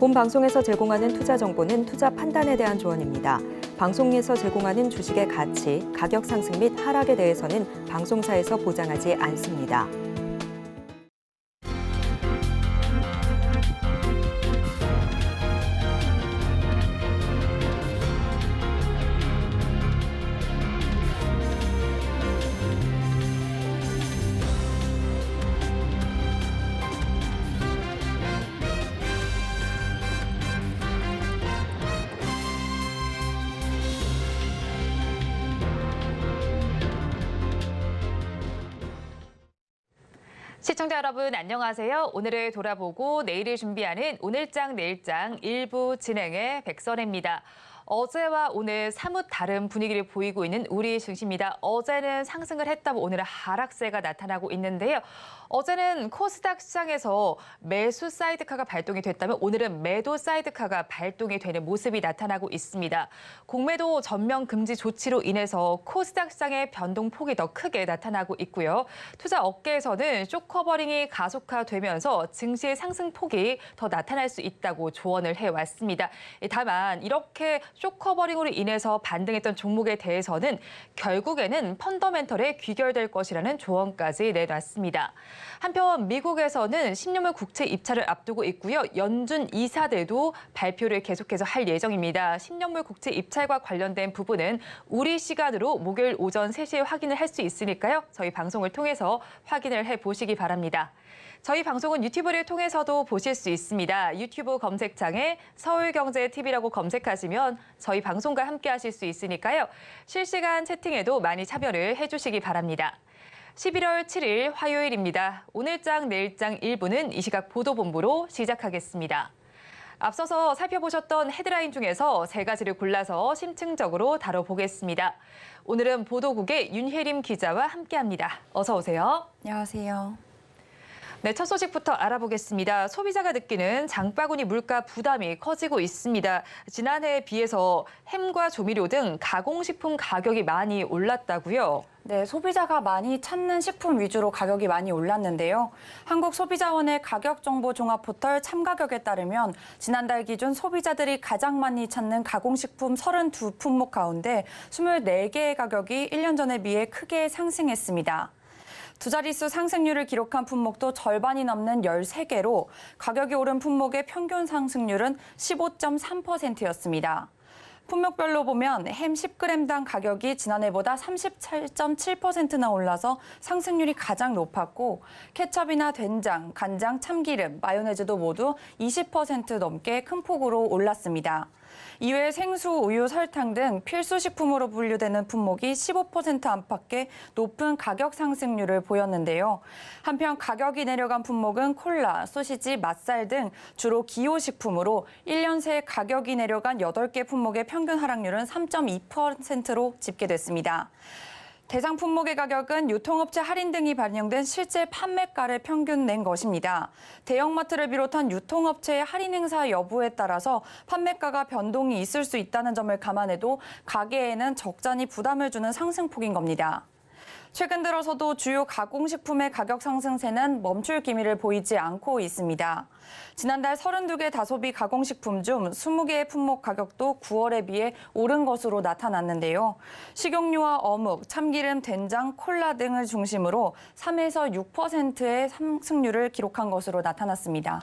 본 방송에서 제공하는 투자 정보는 투자 판단에 대한 조언입니다. 방송에서 제공하는 주식의 가치, 가격 상승 및 하락에 대해서는 방송사에서 보장하지 않습니다. 시청자 여러분 안녕하세요. 오늘을 돌아보고 내일을 준비하는 오늘장 내일장 1부 진행의 백선혜입니다. 어제와 오늘 사뭇 다른 분위기를 보이고 있는 우리 증시입니다. 어제는 상승을 했다고 오늘은 하락세가 나타나고 있는데요. 어제는 코스닥 시장에서 매수 사이드카가 발동이 됐다면 오늘은 매도 사이드카가 발동이 되는 모습이 나타나고 있습니다. 공매도 전면 금지 조치로 인해서 코스닥 시장의 변동폭이 더 크게 나타나고 있고요. 투자 업계에서는 숏커버링이 가속화되면서 증시의 상승폭이 더 나타날 수 있다고 조언을 해왔습니다. 다만 이렇게 숏커버링으로 인해서 반등했던 종목에 대해서는 결국에는 펀더멘털에 귀결될 것이라는 조언까지 내놨습니다. 한편 미국에서는 10년물 국채 입찰을 앞두고 있고요. 연준 이사들도 발표를 계속해서 할 예정입니다. 10년물 국채 입찰과 관련된 부분은 우리 시간으로 목요일 오전 3시에 확인을 할 수 있으니까요. 저희 방송을 통해서 확인을 해보시기 바랍니다. 저희 방송은 유튜브를 통해서도 보실 수 있습니다. 유튜브 검색창에 서울경제TV라고 검색하시면 저희 방송과 함께 하실 수 있으니까요. 실시간 채팅에도 많이 참여를 해주시기 바랍니다. 11월 7일 화요일입니다. 오늘장 내일장 1부는 이 시각 보도본부로 시작하겠습니다. 앞서서 살펴보셨던 헤드라인 중에서 3가지를 골라서 심층적으로 다뤄보겠습니다. 오늘은 보도국의 윤혜림 기자와 함께합니다. 어서 오세요. 안녕하세요. 네, 첫 소식부터 알아보겠습니다. 소비자가 느끼는 장바구니 물가 부담이 커지고 있습니다. 지난해에 비해서 햄과 조미료 등 가공식품 가격이 많이 올랐다고요? 네, 소비자가 많이 찾는 식품 위주로 가격이 많이 올랐는데요. 한국소비자원의 가격정보 종합 포털 참가격에 따르면 지난달 기준 소비자들이 가장 많이 찾는 가공식품 32품목 가운데 24개의 가격이 1년 전에 비해 크게 상승했습니다. 두 자릿수 상승률을 기록한 품목도 절반이 넘는 13개로 가격이 오른 품목의 평균 상승률은 15.3%였습니다. 품목별로 보면 햄 10g당 가격이 지난해보다 37.7%나 올라서 상승률이 가장 높았고 케첩이나 된장, 간장, 참기름, 마요네즈도 모두 20% 넘게 큰 폭으로 올랐습니다. 이외에 생수, 우유, 설탕 등 필수 식품으로 분류되는 품목이 15% 안팎의 높은 가격 상승률을 보였는데요. 한편 가격이 내려간 품목은 콜라, 소시지, 맛살 등 주로 기호식품으로 1년 새 가격이 내려간 8개 품목의 평균 하락률은 3.2%로 집계됐습니다. 대상 품목의 가격은 유통업체 할인 등이 반영된 실제 판매가를 평균 낸 것입니다. 대형마트를 비롯한 유통업체의 할인 행사 여부에 따라서 판매가가 변동이 있을 수 있다는 점을 감안해도 가게에는 적잖이 부담을 주는 상승폭인 겁니다. 최근 들어서도 주요 가공식품의 가격 상승세는 멈출 기미를 보이지 않고 있습니다. 지난달 32개 다소비 가공식품 중 20개의 품목 가격도 9월에 비해 오른 것으로 나타났는데요. 식용유와 어묵, 참기름, 된장, 콜라 등을 중심으로 3에서 6%의 상승률을 기록한 것으로 나타났습니다.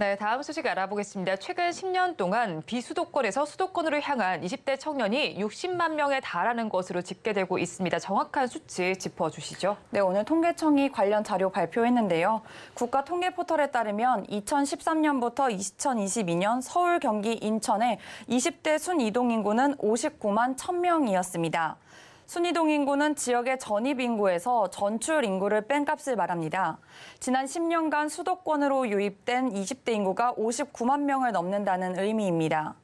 네, 다음 소식 알아보겠습니다. 최근 10년 동안 비수도권에서 수도권으로 향한 20대 청년이 60만 명에 달하는 것으로 집계되고 있습니다. 정확한 수치 짚어주시죠. 네, 오늘 통계청이 관련 자료 발표했는데요. 국가통계포털에 따르면 2013년부터 2022년 서울, 경기, 인천의 20대 순이동 인구는 59만 1,000명이었습니다. 순이동 인구는 지역의 전입 인구에서 전출 인구를 뺀 값을 말합니다. 지난 10년간 수도권으로 유입된 20대 인구가 59만 명을 넘는다는 의미입니다.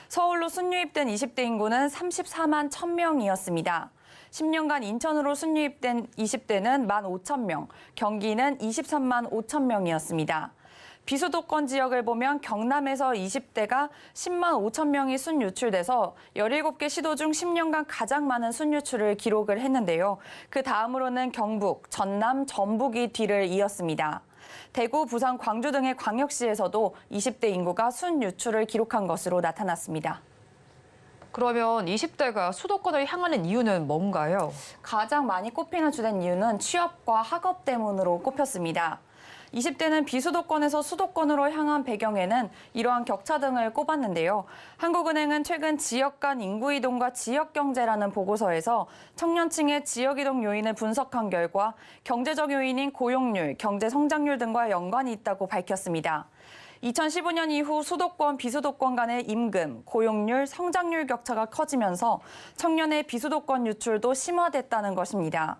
서울로 순유입된 20대 인구는 34만 1,000명이었습니다. 10년간 인천으로 순유입된 20대는 15,000명, 경기는 23만 5,000명이었습니다. 비수도권 지역을 보면 경남에서 20대가 10만 5천 명이 순유출돼서 17개 시도 중 10년간 가장 많은 순유출을 기록을 했는데요. 그 다음으로는 경북, 전남, 전북이 뒤를 이었습니다. 대구, 부산, 광주 등의 광역시에서도 20대 인구가 순유출을 기록한 것으로 나타났습니다. 그러면 20대가 수도권을 향하는 이유는 뭔가요? 가장 많이 꼽히는 주된 이유는 취업과 학업 때문으로 꼽혔습니다. 20대는 비수도권에서 수도권으로 향한 배경에는 이러한 격차 등을 꼽았는데요. 한국은행은 최근 지역 간 인구 이동과 지역 경제라는 보고서에서 청년층의 지역 이동 요인을 분석한 결과 경제적 요인인 고용률, 경제 성장률 등과 연관이 있다고 밝혔습니다. 2015년 이후 수도권, 비수도권 간의 임금, 고용률, 성장률 격차가 커지면서 청년의 비수도권 유출도 심화됐다는 것입니다.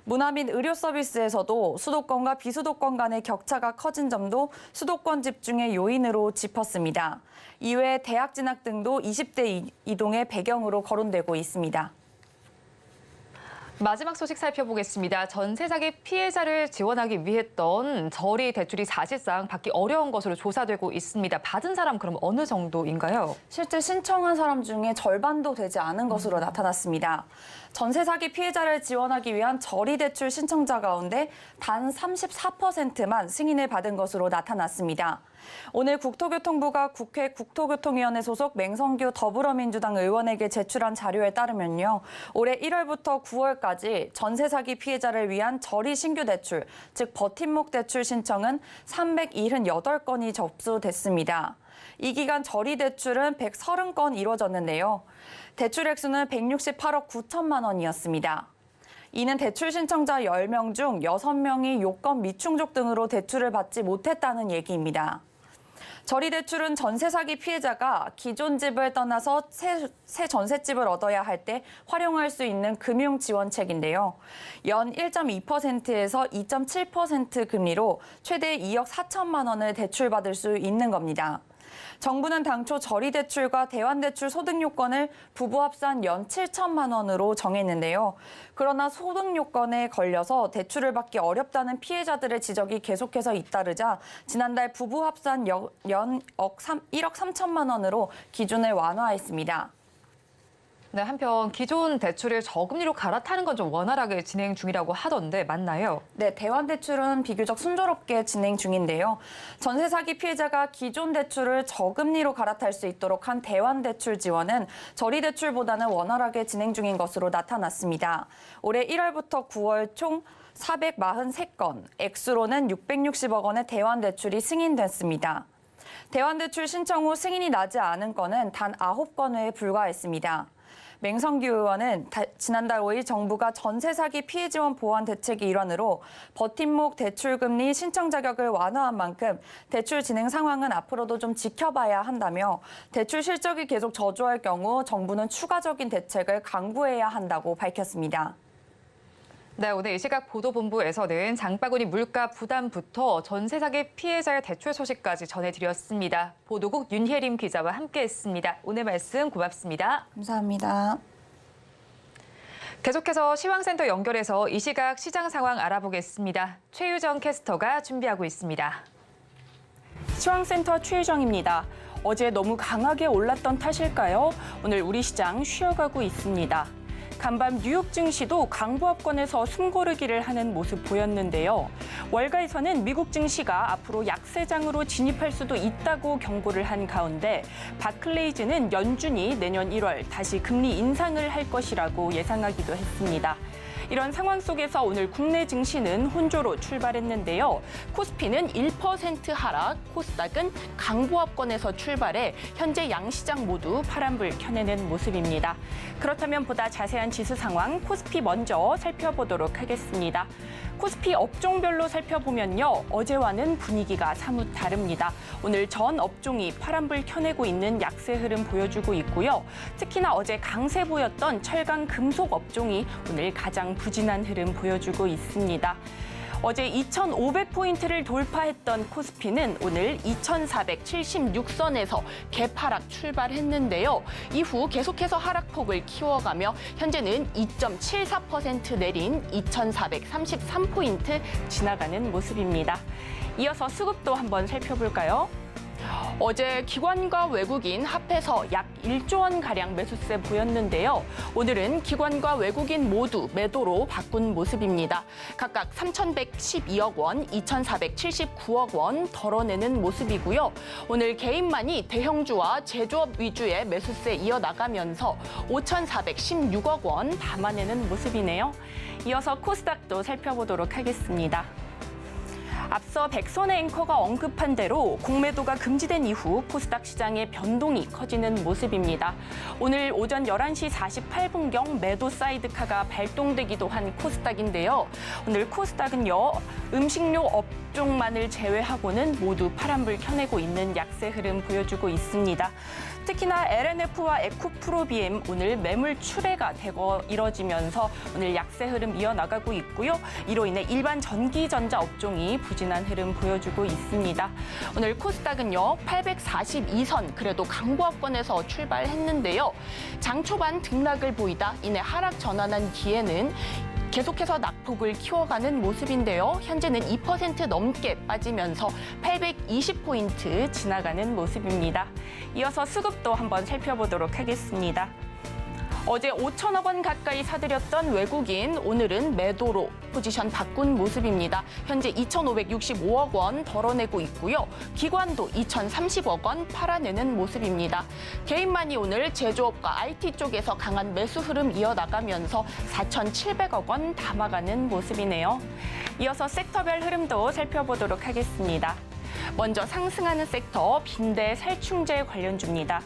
문화 및 의료 서비스에서도 수도권과 비수도권 간의 격차가 커진 점도 수도권 집중의 요인으로 짚었습니다. 이외에 대학 진학 등도 20대 이동의 배경으로 거론되고 있습니다. 마지막 소식 살펴보겠습니다. 전세 사기 피해자를 지원하기 위해 했던 저리 대출이 사실상 받기 어려운 것으로 조사되고 있습니다. 받은 사람 그럼 어느 정도인가요? 실제 신청한 사람 중에 절반도 되지 않은 것으로 나타났습니다. 전세 사기 피해자를 지원하기 위한 저리 대출 신청자 가운데 단 34%만 승인을 받은 것으로 나타났습니다. 오늘 국토교통부가 국회 국토교통위원회 소속 맹성규 더불어민주당 의원에게 제출한 자료에 따르면요. 올해 1월부터 9월까지 전세 사기 피해자를 위한 저리 신규 대출, 즉 버팀목 대출 신청은 378건이 접수됐습니다. 이 기간 저리 대출은 130건 이루어졌는데요. 대출 액수는 168억 9천만 원이었습니다. 이는 대출 신청자 10명 중 6명이 요건 미충족 등으로 대출을 받지 못했다는 얘기입니다. 저리 대출은 전세 사기 피해자가 기존 집을 떠나서 새 전셋집을 얻어야 할 때 활용할 수 있는 금융 지원책인데요. 연 1.2%에서 2.7% 금리로 최대 2억 4천만 원을 대출받을 수 있는 겁니다. 정부는 당초 저리 대출과 대환 대출 소득 요건을 부부 합산 연 7천만 원으로 정했는데요. 그러나 소득 요건에 걸려서 대출을 받기 어렵다는 피해자들의 지적이 계속해서 잇따르자 지난달 부부 합산 연 1억 3천만 원으로 기준을 완화했습니다. 네, 한편 기존 대출을 저금리로 갈아타는 건 좀 원활하게 진행 중이라고 하던데 맞나요? 네, 대환 대출은 비교적 순조롭게 진행 중인데요. 전세 사기 피해자가 기존 대출을 저금리로 갈아탈 수 있도록 한 대환 대출 지원은 저리 대출보다는 원활하게 진행 중인 것으로 나타났습니다. 올해 1월부터 9월 총 443건, 액수로는 660억 원의 대환 대출이 승인됐습니다. 대환 대출 신청 후 승인이 나지 않은 건은 단 9건에 불과했습니다. 맹성규 의원은 지난달 5일 정부가 전세 사기 피해 지원 보완 대책의 일환으로 버팀목 대출 금리 신청 자격을 완화한 만큼 대출 진행 상황은 앞으로도 좀 지켜봐야 한다며 대출 실적이 계속 저조할 경우 정부는 추가적인 대책을 강구해야 한다고 밝혔습니다. 네, 오늘 이 시각 보도본부에서는 장바구니 물가 부담부터 전세 사기 피해자의 대출 소식까지 전해드렸습니다. 보도국 윤혜림 기자와 함께했습니다. 오늘 말씀 고맙습니다. 감사합니다. 계속해서 시황센터 연결해서 이 시각 시장 상황 알아보겠습니다. 최유정 캐스터가 준비하고 있습니다. 시황센터 최유정입니다. 어제 너무 강하게 올랐던 탓일까요? 오늘 우리 시장 쉬어가고 있습니다. 간밤 뉴욕 증시도 강보합권에서 숨고르기를 하는 모습 보였는데요. 월가에서는 미국 증시가 앞으로 약세장으로 진입할 수도 있다고 경고를 한 가운데 바클레이즈는 연준이 내년 1월 다시 금리 인상을 할 것이라고 예상하기도 했습니다. 이런 상황 속에서 오늘 국내 증시는 혼조로 출발했는데요. 코스피는 1% 하락, 코스닥은 강보합권에서 출발해 현재 양시장 모두 파란불 켜내는 모습입니다. 그렇다면 보다 자세한 지수 상황 코스피 먼저 살펴보도록 하겠습니다. 코스피 업종별로 살펴보면요. 어제와는 분위기가 사뭇 다릅니다. 오늘 전 업종이 파란불 켜내고 있는 약세 흐름 보여주고 있고요. 특히나 어제 강세 보였던 철강 금속 업종이 오늘 가장 부진한 흐름 보여주고 있습니다. 어제 2,500포인트를 돌파했던 코스피는 오늘 2,476선에서 개파락 출발했는데요. 이후 계속해서 하락폭을 키워가며 현재는 2.74% 내린 2,433포인트 지나가는 모습입니다. 이어서 수급도 한번 살펴볼까요? 어제 기관과 외국인 합해서 약 1조 원가량 매수세 보였는데요. 오늘은 기관과 외국인 모두 매도로 바꾼 모습입니다. 각각 3,112억 원, 2,479억 원 덜어내는 모습이고요. 오늘 개인만이 대형주와 제조업 위주의 매수세 이어나가면서 5,416억 원 담아내는 모습이네요. 이어서 코스닥도 살펴보도록 하겠습니다. 앞서 백선의 앵커가 언급한 대로 공매도가 금지된 이후 코스닥 시장의 변동이 커지는 모습입니다. 오늘 오전 11시 48분경 매도 사이드카가 발동되기도 한 코스닥인데요. 오늘 코스닥은요, 음식료 업종만을 제외하고는 모두 파란불 켜내고 있는 약세 흐름 보여주고 있습니다. 특히나 LNF와 에코프로비엠 오늘 매물 출회가 대거 이뤄지면서 오늘 약세 흐름 이어나가고 있고요. 이로 인해 일반 전기전자 업종이 부진한 흐름 보여주고 있습니다. 오늘 코스닥은요, 842선 그래도 강보합권에서 출발했는데요. 장 초반 등락을 보이다 이내 하락 전환한 뒤에는 계속해서 낙폭을 키워가는 모습인데요. 현재는 2% 넘게 빠지면서 820포인트 지나가는 모습입니다. 이어서 수급도 한번 살펴보도록 하겠습니다. 어제 5천억 원 가까이 사들였던 외국인, 오늘은 매도로 포지션 바꾼 모습입니다. 현재 2,565억 원 덜어내고 있고요. 기관도 2,030억 원 팔아내는 모습입니다. 개인만이 오늘 제조업과 IT 쪽에서 강한 매수 흐름 이어나가면서 4,700억 원 담아가는 모습이네요. 이어서 섹터별 흐름도 살펴보도록 하겠습니다. 먼저 상승하는 섹터, 빈대 살충제 관련주입니다.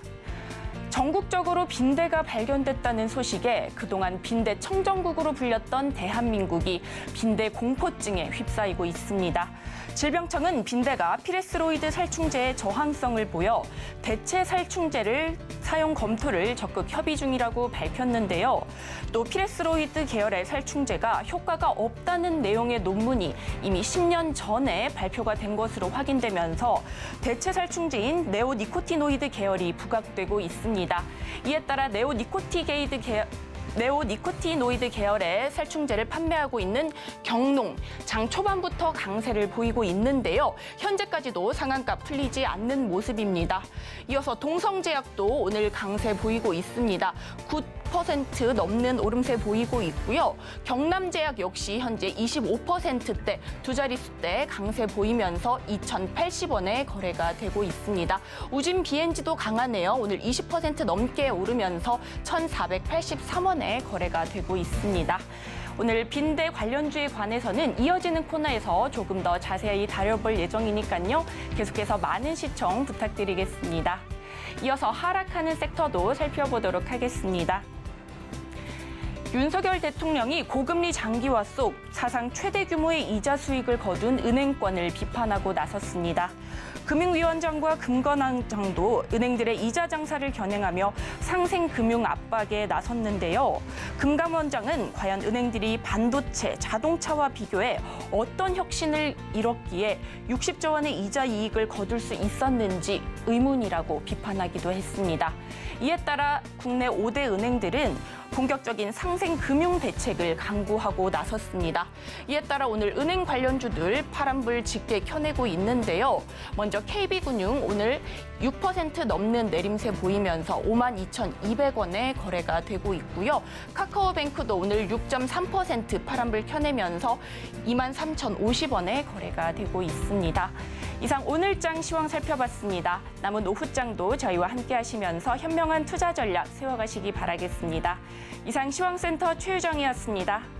전국적으로 빈대가 발견됐다는 소식에 그동안 빈대 청정국으로 불렸던 대한민국이 빈대 공포증에 휩싸이고 있습니다. 질병청은 빈대가 피레스로이드 살충제의 저항성을 보여 대체 살충제를 사용 검토를 적극 협의 중이라고 밝혔는데요. 또 피레스로이드 계열의 살충제가 효과가 없다는 내용의 논문이 이미 10년 전에 발표가 된 것으로 확인되면서 대체 살충제인 네오니코티노이드 계열이 부각되고 있습니다. 이에 따라 네오니코티노이드 계열의 살충제를 판매하고 있는 경농, 장 초반부터 강세를 보이고 있는데요. 현재까지도 상한가 풀리지 않는 모습입니다. 이어서 동성제약도 오늘 강세 보이고 있습니다. 9% 넘는 오름세 보이고 있고요. 경남제약 역시 현재 25%대 두 자릿수대 강세 보이면서 2,080원에 거래가 되고 있습니다. 우진 BNG도 강하네요. 오늘 20% 넘게 오르면서 1,483원에 거래가 되고 있습니다. 오늘 빈대 관련주에 관해서는 이어지는 코너에서 조금 더 자세히 다뤄볼 예정이니까요. 계속해서 많은 시청 부탁드리겠습니다. 이어서 하락하는 섹터도 살펴보도록 하겠습니다. 윤석열 대통령이 고금리 장기화 속 사상 최대 규모의 이자 수익을 거둔 은행권을 비판하고 나섰습니다. 금융위원장과 금감원장도 은행들의 이자 장사를 겨냥하며 상생 금융 압박에 나섰는데요. 금감원장은 과연 은행들이 반도체, 자동차와 비교해 어떤 혁신을 이뤘기에 60조 원의 이자 이익을 거둘 수 있었는지 의문이라고 비판하기도 했습니다. 이에 따라 국내 5대 은행들은 본격적인 상생 금융 대책을 강구하고 나섰습니다. 이에 따라 오늘 은행 관련주들 파란불 짙게 켜내고 있는데요. 먼저 KB금융 오늘 6% 넘는 내림세 보이면서 52,200원에 거래가 되고 있고요. 카카오뱅크도 오늘 6.3% 파란불 켜내면서 23,050원에 거래가 되고 있습니다. 이상 오늘장 시황 살펴봤습니다. 남은 오후장도 저희와 함께 하시면서 현명한 투자 전략 세워가시기 바라겠습니다. 이상 시황센터 최유정이었습니다.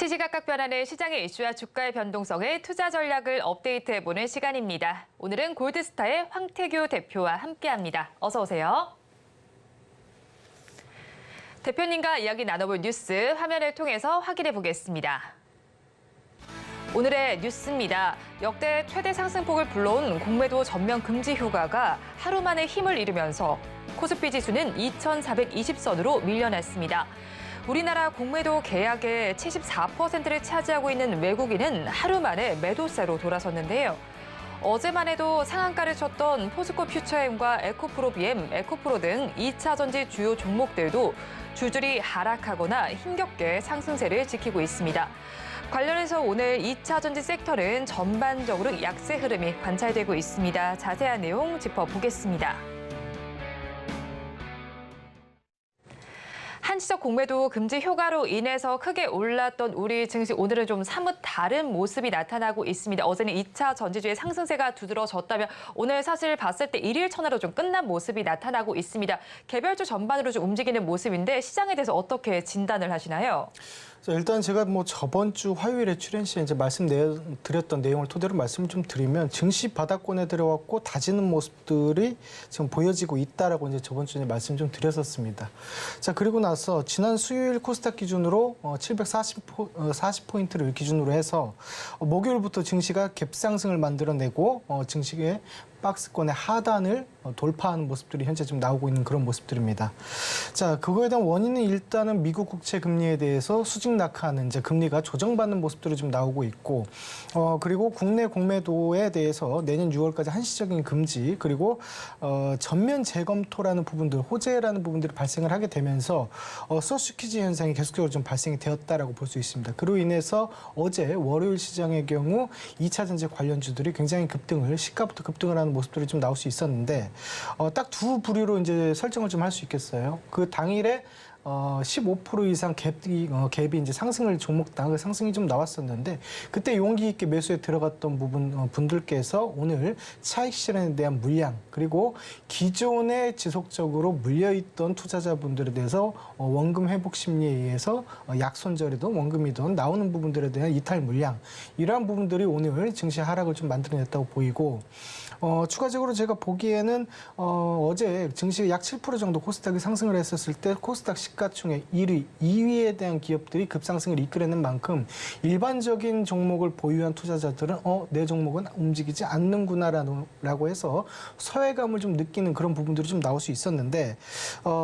시시각각 변하는 시장의 이슈와 주가의 변동성을 투자 전략을 업데이트해보는 시간입니다. 오늘은 골드스타의 황태규 대표와 함께합니다. 어서 오세요. 대표님과 이야기 나눠볼 뉴스 화면을 통해서 확인해 보겠습니다. 오늘의 뉴스입니다. 역대 최대 상승폭을 불러온 공매도 전면 금지 휴가가 하루 만에 힘을 잃으면서 코스피 지수는 2,420선으로 밀려났습니다. 우리나라 공매도 계약의 74%를 차지하고 있는 외국인은 하루 만에 매도세로 돌아섰는데요. 어제만 해도 상한가를 쳤던 포스코 퓨처엠과 에코프로 BM, 에코프로 등 2차 전지 주요 종목들도 주줄이 하락하거나 힘겹게 상승세를 지키고 있습니다. 관련해서 오늘 2차 전지 섹터는 전반적으로 약세 흐름이 관찰되고 있습니다. 자세한 내용 짚어보겠습니다. 한시적 공매도 금지 효과로 인해서 크게 올랐던 우리 증시 오늘은 좀 사뭇 다른 모습이 나타나고 있습니다. 어제는 2차 전지주의 상승세가 두드러졌다면 오늘 사실 봤을 때 일일 천하로 좀 끝난 모습이 나타나고 있습니다. 개별주 전반으로 좀 움직이는 모습인데 시장에 대해서 어떻게 진단을 하시나요? 일단 제가 저번 주 화요일에 출연 시에 이제 말씀드렸던 내용을 토대로 말씀을 좀 드리면 증시 바닥권에 들어왔고 다지는 모습들이 지금 보여지고 있다라고 이제 저번 주에 말씀 좀 드렸었습니다. 자, 그리고 나서 지난 수요일 코스닥 기준으로 740포인트를 기준으로 해서 목요일부터 증시가 갭상승을 만들어내고 증시의 박스권의 하단을 돌파하는 모습들이 현재 좀 나오고 있는 그런 모습들입니다. 자, 그거에 대한 원인은 일단은 미국 국채 금리에 대해서 수직 낙하하는 이제 금리가 조정받는 모습들이 좀 나오고 있고, 그리고 국내 공매도에 대해서 내년 6월까지 한시적인 금지, 그리고 전면 재검토라는 부분들, 호재라는 부분들이 발생을 하게 되면서 소스퀴즈 현상이 계속적으로 좀 발생이 되었다라고 볼 수 있습니다. 그로 인해서 어제 월요일 시장의 경우 2차 전지 관련주들이 굉장히 시가부터 급등을 하는 모습들이 좀 나올 수 있었는데, 딱 두 부류로 이제 설정을 좀 할 수 있겠어요. 그 당일에 15% 이상 갭이 이제 종목당 상승이 좀 나왔었는데, 그때 용기 있게 매수에 들어갔던 분들께서 오늘 차익 실현에 대한 물량, 그리고 기존에 지속적으로 물려있던 투자자분들에 대해서 원금 회복 심리에 의해서 약손절이든 원금이든 나오는 부분들에 대한 이탈 물량, 이러한 부분들이 오늘 증시 하락을 좀 만들어냈다고 보이고, 추가적으로 제가 보기에는 어제 증시가 약 7% 정도 코스닥이 상승을 했었을 때 코스닥 시가총액 1위, 2위에 대한 기업들이 급상승을 이끌어낸 만큼 일반적인 종목을 보유한 투자자들은 내 종목은 움직이지 않는구나라고 해서 소외감을 좀 느끼는 그런 부분들이 좀 나올 수 있었는데,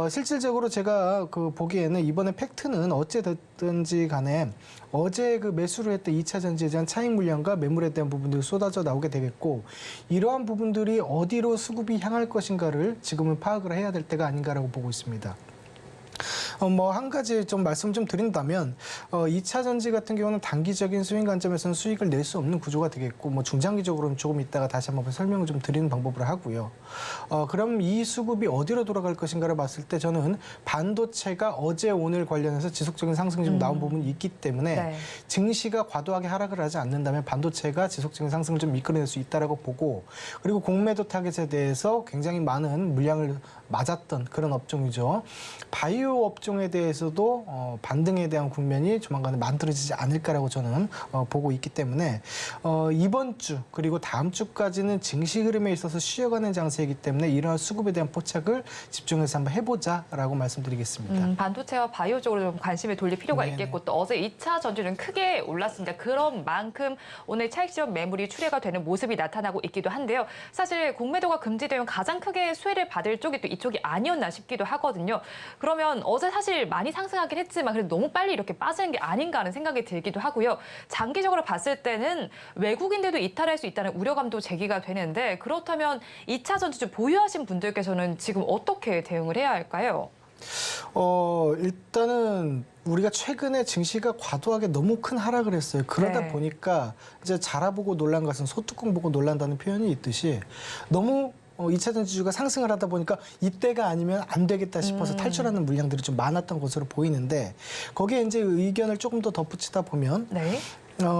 실질적으로 제가 보기에는 이번에 팩트는 어찌됐든지 간에 어제 매수를 했던 2차 전지에 대한 차익 물량과 매물에 대한 부분들이 쏟아져 나오게 되겠고, 이러한 부분들이 어디로 수급이 향할 것인가를 지금은 파악을 해야 될 때가 아닌가라고 보고 있습니다. 한 가지 좀 말씀 좀 드린다면, 2차 전지 같은 경우는 단기적인 수익 관점에서는 수익을 낼 수 없는 구조가 되겠고, 중장기적으로는 조금 이따가 다시 한번 설명을 좀 드리는 방법으로 하고요. 그럼 이 수급이 어디로 돌아갈 것인가를 봤을 때 저는 반도체가 어제 오늘 관련해서 지속적인 상승이 좀 나온 부분이 있기 때문에 네. 증시가 과도하게 하락을 하지 않는다면 반도체가 지속적인 상승을 좀 이끌어낼 수 있다라고 보고, 그리고 공매도 타겟에 대해서 굉장히 많은 물량을 맞았던 그런 업종이죠. 바이오 업종에 대해서도 반등에 대한 국면이 조만간에 만들어지지 않을까라고 저는 보고 있기 때문에 이번 주 그리고 다음 주까지는 증시 흐름에 있어서 쉬어가는 장세이기 때문에 이러한 수급에 대한 포착을 집중해서 한번 해보자라고 말씀드리겠습니다. 반도체와 바이오 쪽으로 좀 관심을 돌릴 필요가 네네. 있겠고, 또 어제 2차 전지는 크게 올랐습니다. 그런 만큼 오늘 차익 실현 매물이 출회가 되는 모습이 나타나고 있기도 한데요. 사실 공매도가 금지되면 가장 크게 수혜를 받을 쪽이 또 이쪽이 아니었나 싶기도 하거든요. 그러면 어제 사실 많이 상승하긴 했지만 그래도 너무 빨리 이렇게 빠지는 게 아닌가 하는 생각이 들기도 하고요. 장기적으로 봤을 때는 외국인들도 이탈할 수 있다는 우려감도 제기가 되는데, 그렇다면 2차 전지주 보유하신 분들께서는 지금 어떻게 대응을 해야 할까요? 일단은 우리가 최근에 증시가 과도하게 너무 큰 하락을 했어요. 그러다 네. 보니까 이제 자라보고 놀란 것은 소뚜껑 보고 놀란다는 표현이 있듯이 너무 2차 전지주가 상승을 하다 보니까 이때가 아니면 안 되겠다 싶어서 탈출하는 물량들이 좀 많았던 것으로 보이는데, 거기에 이제 의견을 조금 더 덧붙이다 보면 네.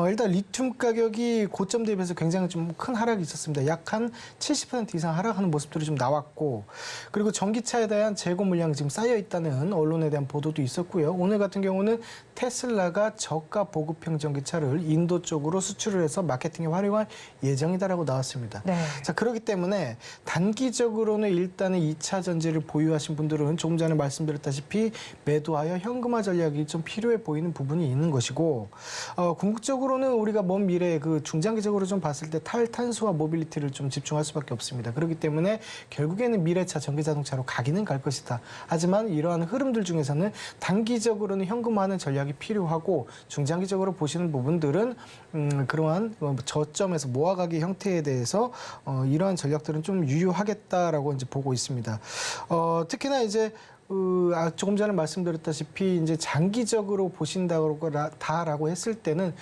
일단 리튬 가격이 고점 대비해서 굉장히 좀 큰 하락이 있었습니다. 약 한 70% 이상 하락하는 모습들이 좀 나왔고, 그리고 전기차에 대한 재고 물량이 지금 쌓여 있다는 언론에 대한 보도도 있었고요. 오늘 같은 경우는 테슬라가 저가 보급형 전기차를 인도 쪽으로 수출을 해서 마케팅에 활용할 예정이다라고 나왔습니다. 네. 자, 그렇기 때문에 단기적으로는 일단은 2차 전지를 보유하신 분들은 조금 전에 말씀드렸다시피 매도하여 현금화 전략이 좀 필요해 보이는 부분이 있는 것이고, 궁극적으로는 우리가 먼 미래에 그 중장기적으로 좀 봤을 때 탈탄소와 모빌리티를 좀 집중할 수밖에 없습니다. 그렇기 때문에 결국에는 미래차 전기자동차로 가기는 갈 것이다. 하지만 이러한 흐름들 중에서는 단기적으로는 현금화하는 전략이 필요하고, 중장기적으로 보시는 부분들은 그러한 저점에서 모아가기 형태에 대해서 이러한 전략들은 좀 유효하겠다라고 이제 보고 있습니다. 특히나 이제 조금 전에 말씀드렸다시피 이제 장기적으로 보신다라고 했을 때는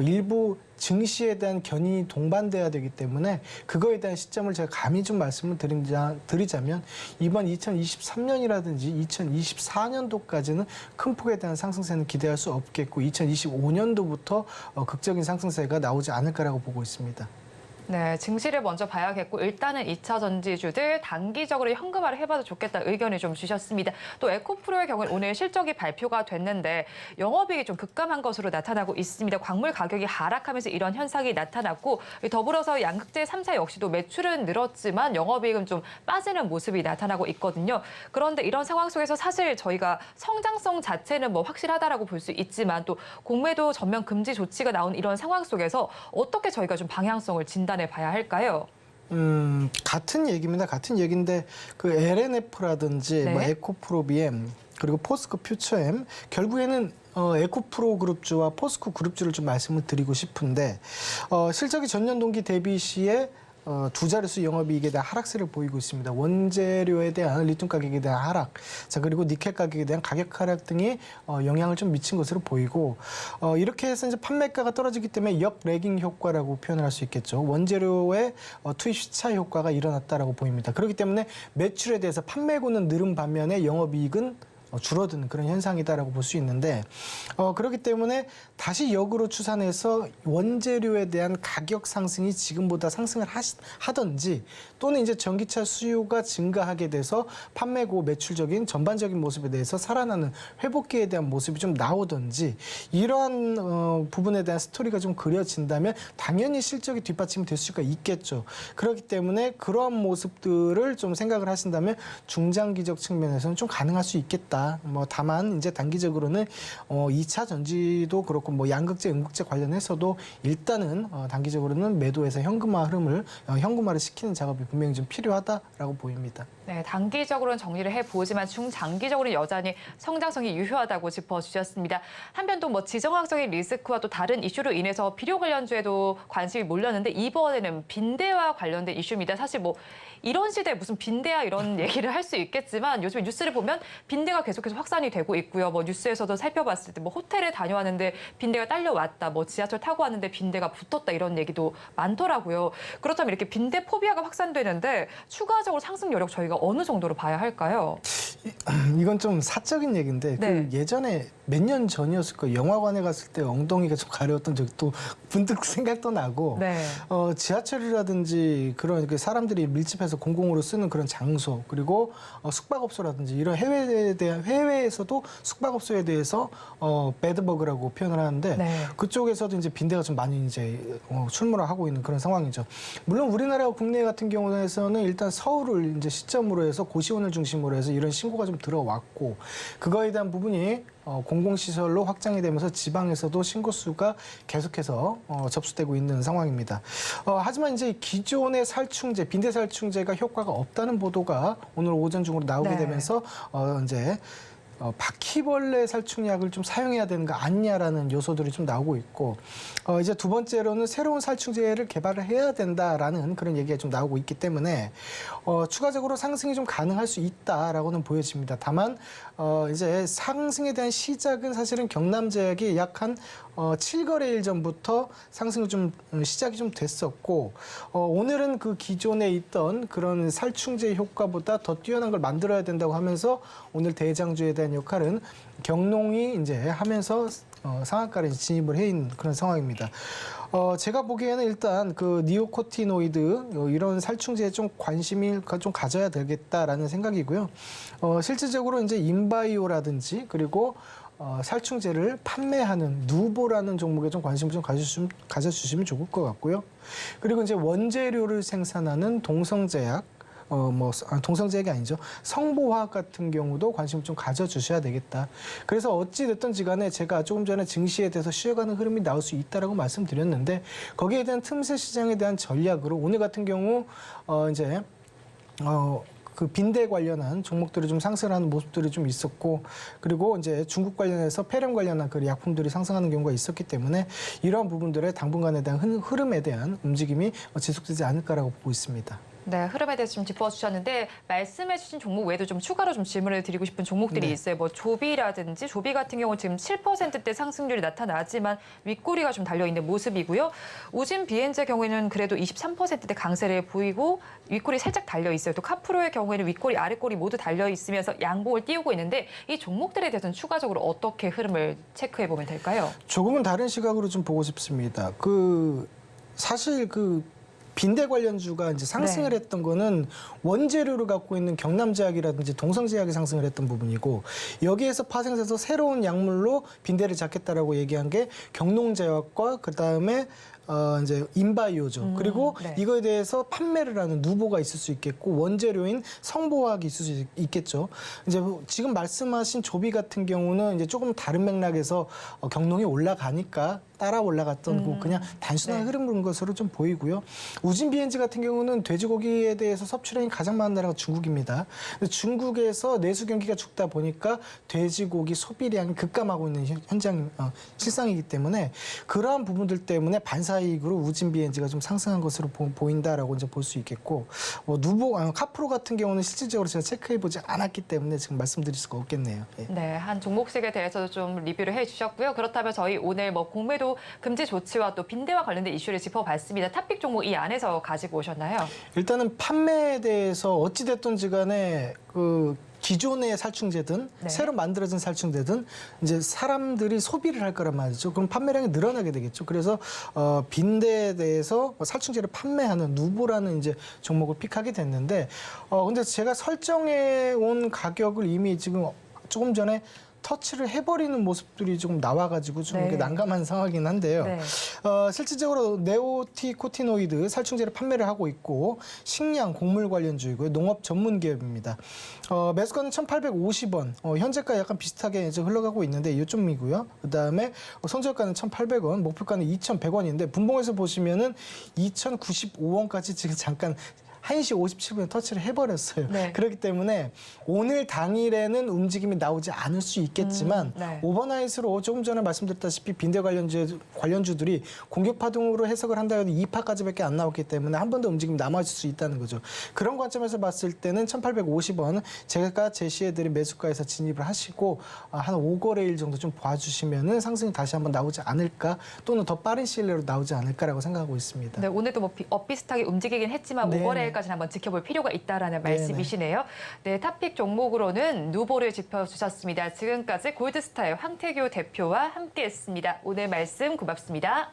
일부 증시에 대한 견인이 동반돼야 되기 때문에 그거에 대한 시점을 제가 감히 좀 말씀을 드리자면 이번 2023년이라든지 2024년도까지는 큰 폭에 대한 상승세는 기대할 수 없겠고 2025년도부터 극적인 상승세가 나오지 않을까라고 보고 있습니다. 네, 증시를 먼저 봐야겠고 일단은 2차 전지주들 단기적으로 현금화를 해봐도 좋겠다 의견을 좀 주셨습니다. 또 에코프로의 경우는 오늘 실적이 발표가 됐는데 영업이익이 좀 급감한 것으로 나타나고 있습니다. 광물 가격이 하락하면서 이런 현상이 나타났고 더불어서 양극재 3사 역시도 매출은 늘었지만 영업이익은 좀 빠지는 모습이 나타나고 있거든요. 그런데 이런 상황 속에서 사실 저희가 성장성 자체는 뭐 확실하다라고 볼 수 있지만 또 공매도 전면 금지 조치가 나온 이런 상황 속에서 어떻게 저희가 좀 방향성을 진단해 봐야 할까요? 같은 얘기입니다. 같은 얘기인데 그 LNF라든지 네. 뭐 에코프로비엠 그리고 포스코 퓨처엠 결국에는 에코프로 그룹주와 포스코 그룹주를 좀 말씀을 드리고 싶은데 실적이 전년 동기 대비 시에 두 자릿수 영업이익에 대한 하락세를 보이고 있습니다. 원재료에 대한 리튬 가격에 대한 하락, 자 그리고 니켈 가격에 대한 가격 하락 등이 영향을 좀 미친 것으로 보이고 이렇게 해서 이제 판매가가 떨어지기 때문에 역 레깅 효과라고 표현을 할 수 있겠죠. 원재료의 투입 시차 효과가 일어났다라고 보입니다. 그렇기 때문에 매출에 대해서 판매고는 늘은 반면에 영업이익은 줄어드는 그런 현상이다라고 볼 수 있는데 그렇기 때문에 다시 역으로 추산해서 원재료에 대한 가격 상승이 지금보다 상승을 하든지 또는 이제 전기차 수요가 증가하게 돼서 판매고 매출적인 전반적인 모습에 대해서 살아나는 회복기에 대한 모습이 좀 나오든지 이러한 부분에 대한 스토리가 좀 그려진다면 당연히 실적이 뒷받침이 될 수가 있겠죠. 그렇기 때문에 그러한 모습들을 좀 생각을 하신다면 중장기적 측면에서는 좀 가능할 수 있겠다. 뭐 다만 이제 단기적으로는 2차 전지도 그렇고 뭐 양극재, 음극재 관련해서도 일단은 단기적으로는 매도해서 현금화를 시키는 작업이 분명히 좀 필요하다라고 보입니다. 네, 단기적으로는 정리를 해보지만 중장기적으로는 여전히 성장성이 유효하다고 짚어주셨습니다. 한편 또 뭐 지정학적인 리스크와 또 다른 이슈로 인해서 비료 관련주에도 관심이 몰렸는데 이번에는 빈대와 관련된 이슈입니다. 사실 뭐 이런 시대에 무슨 빈대야 이런 얘기를 할 수 있겠지만 요즘에 뉴스를 보면 빈대가 계속해서 확산이 되고 있고요. 뭐 뉴스에서도 살펴봤을 때 뭐 호텔에 다녀왔는데 빈대가 딸려왔다, 뭐 지하철 타고 왔는데 빈대가 붙었다 이런 얘기도 많더라고요. 그렇다면 이렇게 빈대 포비아가 확산되는데 추가적으로 상승 여력 저희가 어느 정도로 봐야 할까요? 이건 좀 사적인 얘기인데 네. 그 예전에 몇 년 전이었을 거예요. 영화관에 갔을 때 엉덩이가 좀 가려웠던 적이 또 문득 생각도 나고 네. 지하철이라든지 그런 사람들이 밀집해서 공공으로 쓰는 그런 장소 그리고 숙박업소라든지 이런 해외에서도 숙박업소에 대해서 배드버그라고 표현을 하는데 네. 그쪽에서도 이제 빈대가 좀 많이 이제 출몰을 하고 있는 그런 상황이죠. 물론 우리나라 국내 같은 경우에서는 일단 서울을 이제 시점으로 해서 고시원을 중심으로 해서 이런 신고가 좀 들어왔고 그거에 대한 부분이 공공시설로 확장이 되면서 지방에서도 신고 수가 계속해서 접수되고 있는 상황입니다. 하지만 이제 기존의 살충제, 빈대 살충제가 효과가 없다는 보도가 오늘 오전 중으로 나오게 네. 되면서 이제 바퀴벌레 살충약을 좀 사용해야 되는 거 아니냐라는 요소들이 좀 나오고 있고 이제 두 번째로는 새로운 살충제를 개발을 해야 된다라는 그런 얘기가 좀 나오고 있기 때문에 추가적으로 상승이 좀 가능할 수 있다라고는 보여집니다. 다만 이제 상승에 대한 시작은 사실은 경남제약이 약 한 7거래일 전부터 상승이 좀 시작이 좀 됐었고 오늘은 그 기존에 있던 그런 살충제 효과보다 더 뛰어난 걸 만들어야 된다고 하면서 오늘 대장주에 대한 역할은 경농이 이제 하면서 상한가에 진입을 해 있는 그런 상황입니다. 제가 보기에는 일단 그 니오코티노이드 이런 살충제에 좀 관심을 좀 가져야 되겠다라는 생각이고요. 실질적으로 이제 인바이오라든지 그리고 살충제를 판매하는 누보라는 종목에 좀 관심을 좀 가져주시면 좋을 것 같고요. 그리고 이제 원재료를 생산하는 동성제약, 동성제약이 아니죠. 성보화학 같은 경우도 관심을 좀 가져주셔야 되겠다. 그래서 어찌됐든지 간에 제가 조금 전에 증시에 대해서 쉬어가는 흐름이 나올 수 있다라고 말씀드렸는데 거기에 대한 틈새 시장에 대한 전략으로 오늘 같은 경우 그 빈대 관련한 종목들이 좀 상승하는 모습들이 좀 있었고 그리고 이제 중국 관련해서 폐렴 관련한 그 약품들이 상승하는 경우가 있었기 때문에 이러한 부분들의 당분간에 대한 흐름에 대한 움직임이 지속되지 않을까라고 보고 있습니다. 네, 흐름에 대해서 좀 짚어주셨는데 말씀해주신 종목 외에도 좀 추가로 좀 질문을 드리고 싶은 종목들이 있어요. 뭐 조비라든지 조비 같은 경우 지금 7%대 상승률이 나타나지만 윗꼬리가 좀 달려있는 모습이고요. 우진 비엔즈의 경우에는 그래도 23%대 강세를 보이고 윗꼬리 살짝 달려있어요. 또 카프로의 경우에는 윗꼬리, 아랫꼬리 모두 달려있으면서 양봉을 띄우고 있는데 이 종목들에 대해서는 추가적으로 어떻게 흐름을 체크해보면 될까요? 조금은 다른 시각으로 좀 보고 싶습니다. 사실 빈대 관련주가 이제 상승을 했던 거는 원재료를 갖고 있는 경남제약이라든지 동성제약이 상승을 했던 부분이고 여기에서 파생돼서 새로운 약물로 빈대를 잡겠다라고 얘기한 게 경농제약과 그다음에 이제 인바이오죠. 그리고 이거에 대해서 판매를 하는 누보가 있을 수 있겠고 원재료인 성보화학이 있을 수 있겠죠. 이제 지금 말씀하신 조비 같은 경우는 이제 조금 다른 맥락에서 경농이 올라가니까 따라 올라갔던 그냥 단순한 흐름인 것으로 좀 보이고요. 우진 비엔즈 같은 경우는 돼지고기에 대해서 섭취량이 가장 많은 나라가 중국입니다. 중국에서 내수 경기가 죽다 보니까 돼지고기 소비량이 급감하고 있는 실상이기 때문에 그러한 부분들 때문에 반사이익으로 우진 비엔즈가 좀 상승한 것으로 보인다라고 이제 볼 수 있겠고 카프로 같은 경우는 실질적으로 제가 체크해보지 않았기 때문에 지금 말씀드릴 수가 없겠네요. 예. 네, 한 종목색에 대해서도 좀 리뷰를 해주셨고요. 그렇다면 저희 오늘 공매도 금지 조치와 또 빈대와 관련된 이슈를 짚어봤습니다. 탑픽 종목 이 안에서 가지고 오셨나요? 일단은 판매에 대해서 어찌됐든지 간에 기존의 살충제든 새로 만들어진 살충제든 이제 사람들이 소비를 할 거란 말이죠. 그럼 판매량이 늘어나게 되겠죠. 그래서 빈대에 대해서 살충제를 판매하는 누보라는 이제 종목을 픽하게 됐는데 근데 제가 설정해 온 가격을 이미 지금 조금 전에 터치를 해버리는 모습들이 조금 나와가지고 좀 이렇게 난감한 상황이긴 한데요. 실질적으로 네오티코티노이드 살충제를 판매를 하고 있고 식량, 곡물 관련주이고요. 농업 전문 기업입니다. 매수가는 1,850원, 현재가 약간 비슷하게 이제 흘러가고 있는데 이점이고요. 그다음에 손절가는 1,800원, 목표가는 2,100원인데 분봉에서 보시면은 2,095원까지 지금 잠깐 1시 57분에 터치를 해버렸어요. 그렇기 때문에 오늘 당일에는 움직임이 나오지 않을 수 있겠지만 오버나잇으로 조금 전에 말씀드렸다시피 빈대 관련주들이 공격 파동으로 해석을 한다 해도 2파까지밖에 안 나왔기 때문에 한 번 더 움직임이 남아있을 수 있다는 거죠. 그런 관점에서 봤을 때는 1,850원 제가 제시해드린 매수가에서 진입을 하시고 한 5거래일 정도 좀 봐주시면은 상승이 다시 한번 나오지 않을까 또는 더 빠른 시일 내로 나오지 않을까라고 생각하고 있습니다. 네, 오늘도 엇비슷하게 움직이긴 했지만 5거래일까지는 한번 지켜볼 필요가 있다라는 말씀이시네요. 네, 탑픽 종목으로는 누보를 짚어주셨습니다. 지금까지 골드스타의 황태규 대표와 함께했습니다. 오늘 말씀 고맙습니다.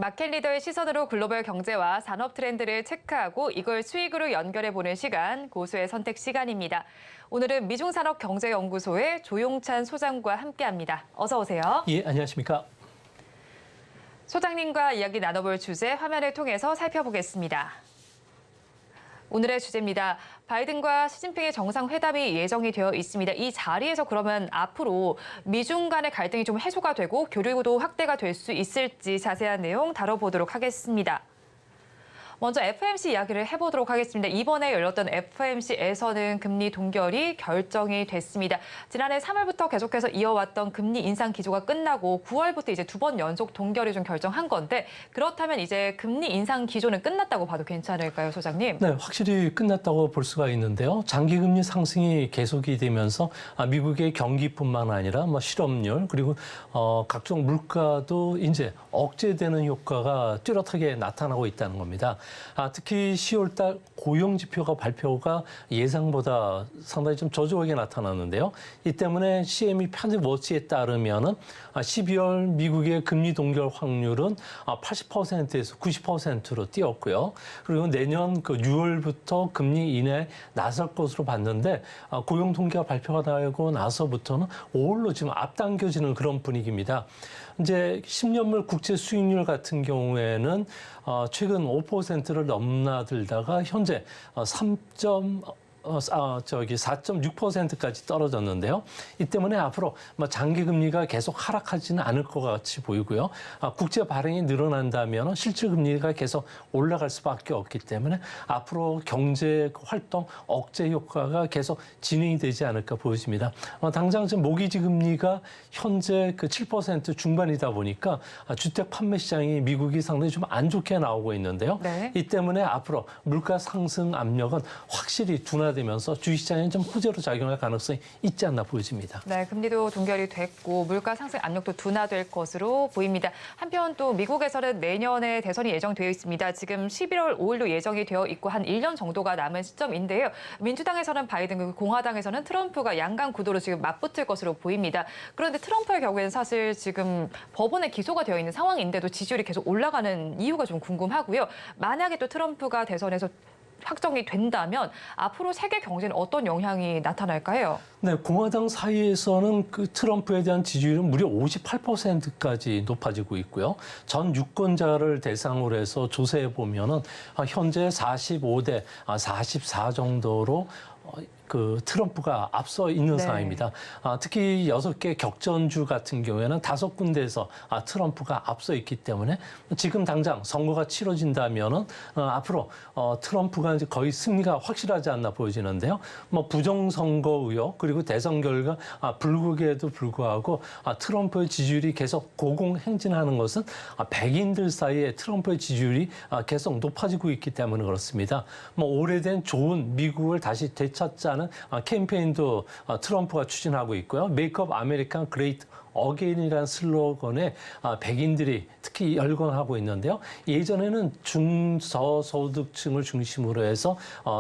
마켓 리더의 시선으로 글로벌 경제와 산업 트렌드를 체크하고 이걸 수익으로 연결해보는 시간, 고수의 선택 시간입니다. 오늘은 미중산업경제연구소의 조용찬 소장과 함께합니다. 어서 오세요. 예, 안녕하십니까. 소장님과 이야기 나눠볼 주제 화면을 통해서 살펴보겠습니다. 오늘의 주제입니다. 바이든과 시진핑의 정상회담이 예정이 되어 있습니다. 이 자리에서 그러면 앞으로 미중 간의 갈등이 좀 해소가 되고 교류도 확대가 될 수 있을지 자세한 내용 다뤄보도록 하겠습니다. 먼저 FOMC 이야기를 해보도록 하겠습니다. 이번에 열렸던 FOMC에서는 금리 동결이 결정이 됐습니다. 지난해 3월부터 계속해서 이어왔던 금리 인상 기조가 끝나고 9월부터 이제 2번 연속 동결이 좀 결정한 건데 그렇다면 이제 금리 인상 기조는 끝났다고 봐도 괜찮을까요, 소장님? 네, 확실히 끝났다고 볼 수가 있는데요. 장기금리 상승이 계속이 되면서 미국의 경기뿐만 아니라 실업률 그리고 각종 물가도 이제 억제되는 효과가 뚜렷하게 나타나고 있다는 겁니다. 특히 10월 달 고용 지표가 발표가 예상보다 상당히 좀 저조하게 나타났는데요. 이 때문에 CME 편집워치에 따르면은 12월 미국의 금리 동결 확률은 80%에서 90%로 뛰었고요. 그리고 내년 6월부터 금리 인하에 나설 것으로 봤는데 고용 통계가 발표가 나고 나서부터는 5월로 지금 앞당겨지는 그런 분위기입니다. 이제 10년물 국제 수익률 같은 경우에는 최근 5%를 넘나들다가 현재 4.6%까지 떨어졌는데요. 이 때문에 앞으로 장기 금리가 계속 하락하지는 않을 것 같이 보이고요. 국제 발행이 늘어난다면 실질 금리가 계속 올라갈 수밖에 없기 때문에 앞으로 경제 활동 억제 효과가 계속 진행이 되지 않을까 보여집니다. 당장 지금 모기지 금리가 현재 7% 중반이다 보니까 주택 판매 시장이 미국이 상당히 좀 안 좋게 나오고 있는데요. 네. 이 때문에 앞으로 물가 상승 압력은 확실히 둔화되면서 주식시장에 좀 호재로 작용할 가능성이 있지 않나 보여집니다. 네, 금리도 동결이 됐고 물가 상승 압력도 둔화될 것으로 보입니다. 한편 또 미국에서는 내년에 대선이 예정되어 있습니다. 지금 11월 5일로 예정이 되어 있고 한 1년 정도가 남은 시점인데요. 민주당에서는 바이든, 공화당에서는 트럼프가 양강 구도로 지금 맞붙을 것으로 보입니다. 그런데 트럼프의 경우에는 사실 지금 법원에 기소가 되어 있는 상황인데도 지지율이 계속 올라가는 이유가 좀 궁금하고요. 만약에 또 트럼프가 대선에서 확정이 된다면 앞으로 세계 경제는 어떤 영향이 나타날까요? 네, 공화당 사이에서는 트럼프에 대한 지지율은 무려 58%까지 높아지고 있고요. 전 유권자를 대상으로 해서 조사해 보면은 현재 45대 44 정도로 트럼프가 앞서 있는 네. 상황입니다. 특히 6개 격전주 같은 경우에는 5군데에서 트럼프가 앞서 있기 때문에 지금 당장 선거가 치러진다면은 앞으로 트럼프가 이제 거의 승리가 확실하지 않나 보여지는데요. 부정선거 의혹 그리고 대선 결과 불구에도 불구하고 트럼프의 지지율이 계속 고공행진하는 것은 백인들 사이에 트럼프의 지지율이 계속 높아지고 있기 때문에 그렇습니다. 오래된 좋은 미국을 다시 되찾자는 캠페인도 트럼프가 추진하고 있고요. 메이크업 아메리칸 그레이트 어게인이라는 슬로건에 백인들이 특히 열광하고 있는데요. 예전에는 중저소득층을 중심으로 해서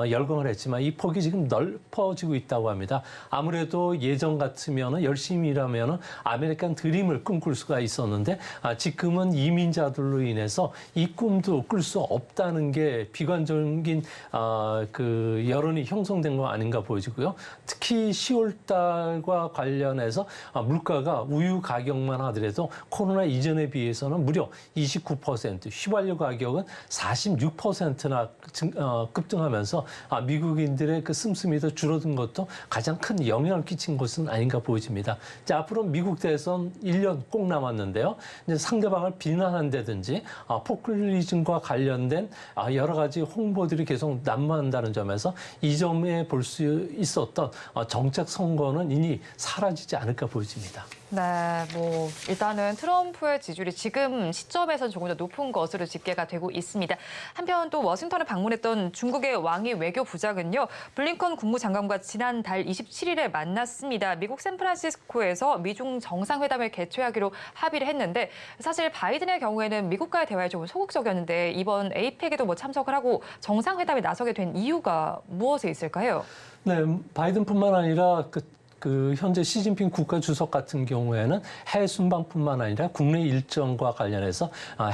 열광을 했지만 이 폭이 지금 넓어지고 있다고 합니다. 아무래도 예전 같으면 열심히 일하면 아메리칸 드림을 꿈꿀 수가 있었는데 지금은 이민자들로 인해서 이 꿈도 꿀 수 없다는 게 비관적인 여론이 형성된 거 아닌가 보여지고요. 특히 10월 달과 관련해서 물가가 우유 가격만 하더라도 코로나 이전에 비해서는 무려 29%, 휘발유 가격은 46%나 급등하면서 미국인들의 씀씀이도 줄어든 것도 가장 큰 영향을 끼친 것은 아닌가 보여집니다. 자, 앞으로 미국 대선 1년 꼭 남았는데요. 이제 상대방을 비난한다든지 포퓰리즘과 관련된 여러 가지 홍보들이 계속 난무한다는 점에서 이 점에 볼 수 있었던 정책 선거는 이미 사라지지 않을까 보여집니다. 네, 일단은 트럼프의 지지율이 지금 시점에서는 조금 더 높은 것으로 집계가 되고 있습니다. 한편 또 워싱턴을 방문했던 중국의 왕이 외교부장은요, 블링컨 국무장관과 지난달 27일에 만났습니다. 미국 샌프란시스코에서 미중 정상회담을 개최하기로 합의를 했는데 사실 바이든의 경우에는 미국과의 대화에 좀 소극적이었는데 이번 APEC에도 참석을 하고 정상회담에 나서게 된 이유가 무엇에 있을까요? 네, 바이든뿐만 아니라 그 현재 시진핑 국가 주석 같은 경우에는 해외 순방뿐만 아니라 국내 일정과 관련해서